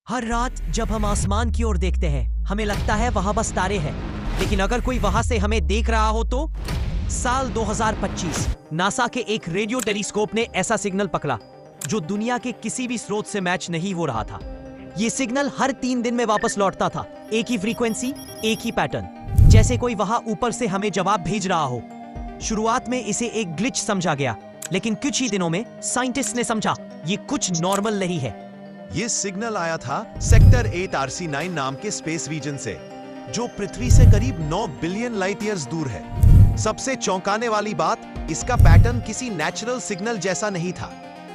हर रात जब हम आसमान की ओर देखते हैं हमें लगता है वहां बस तारे हैं, लेकिन अगर कोई वहां से हमें देख रहा हो तो साल 2025 नासा के एक रेडियो टेलीस्कोप ने ऐसा सिग्नल पकड़ा जो दुनिया के किसी भी स्रोत से मैच नहीं हो रहा था। ये सिग्नल हर 3 दिन में वापस लौटता था, एक ही फ्रीक्वेंसी, एक ही पैटर्न, जैसे कोई वहां ऊपर से हमें जवाब भेज रहा हो। शुरुआत में इसे एक ग्लिच समझा गया, लेकिन कुछ ही दिनों में साइंटिस्ट ने समझा ये कुछ नॉर्मल नहीं है। ये सिग्नल आया था सेक्टर 8 RC9 नाम के स्पेस रीजन से, जो पृथ्वी से करीब 9 बिलियन लाइट ईयर्स दूर है। सबसे चौंकाने वाली बात, इसका पैटर्न किसी नेचुरल सिग्नल जैसा नहीं था।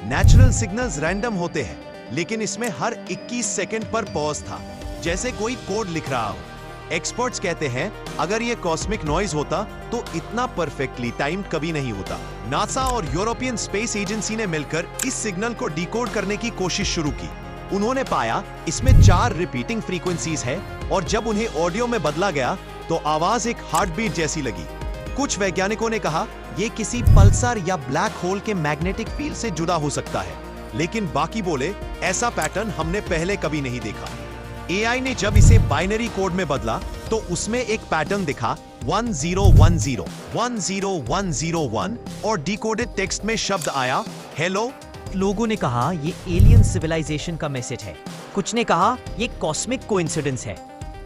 नेचुरल सिग्नल्स रैंडम होते हैं, लेकिन इसमें हर 21 सेकंड पर पॉज था, जैसे कोई कोड लिख रहा हो। एक्सपर्ट्स कहते हैं अगर ये कॉस्मिक नॉइज होता तो इतना परफेक्टली टाइम्ड कभी नहीं होता। नासा और यूरोपियन स्पेस एजेंसी ने मिलकर इस सिग्नल को डिकोड करने की कोशिश शुरू की। उन्होंने पाया इसमें 4 रिपीटिंग फ्रीक्वेंसीज है, और जब उन्हें ऑडियो में बदला गया तो आवाज एक हार्टबीट जैसी लगी। कुछ वैज्ञानिकों ने कहा यह किसी पल्सर या ब्लैक होल के मैग्नेटिक फील्ड से जुड़ा हो सकता है, लेकिन बाकी बोले ऐसा पैटर्न हमने पहले कभी नहीं देखा। AI ने जब इसे बाइनरी कोड में बदला तो उसमें एक पैटर्न दिखा 1010 10101 और डिकोडेड टेक्स्ट में शब्द आया हेलो। लोगों ने कहा ये एलियन सिविलाइजेशन का मैसेज है, कुछ ने कहा ये कॉस्मिक कोइंसिडेंस है।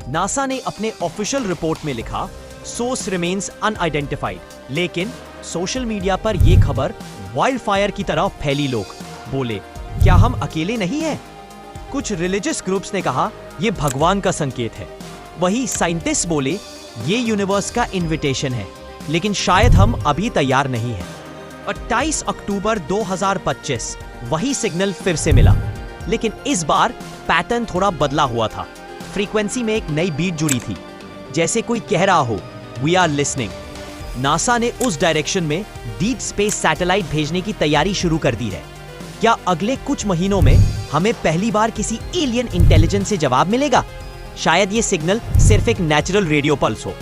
नासा ने अपने ऑफिशियल रिपोर्ट में लिखा सोर्स रिमेन्स अनआइडेंटिफाइड, लेकिन सोशल मीडिया पर यह खबर वाइल्ड फायर की तरह फैली। लोग बोले क्या हम अकेले नहीं हैं? कुछ रिलीजियस ग्रुप्स ने कहा यह भगवान का संकेत है। वही साइंटिस्ट बोले ये यूनिवर्स का इनविटेशन है, लेकिन शायद हम अभी तैयार नहीं हैं। 28 अक्टूबर 2025 वही सिग्नल फिर से मिला, लेकिन इस बार पैटर्न थोड़ा बदला हुआ था। फ्रीक्वेंसी में एक नई बीट जुड़ी थी, जैसे कोई कह रहा हो वी आर लिसनिंग। नासा ने उस डायरेक्शन में डीप स्पेस सैटेलाइट भेजने की तैयारी शुरू कर दी है। क्या अगले कुछ महीनों में हमें पहली बार किसी एलियन इंटेलिजेंस से जवाब मिलेगा? शायद ये सिग्नल सिर्फ एक नेचुरल रेडियो पल्स हो,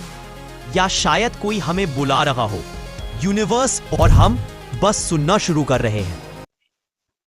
या शायद कोई हमें बुला रहा हो। यूनिवर्स और हम बस सुनना शुरू कर रहे हैं।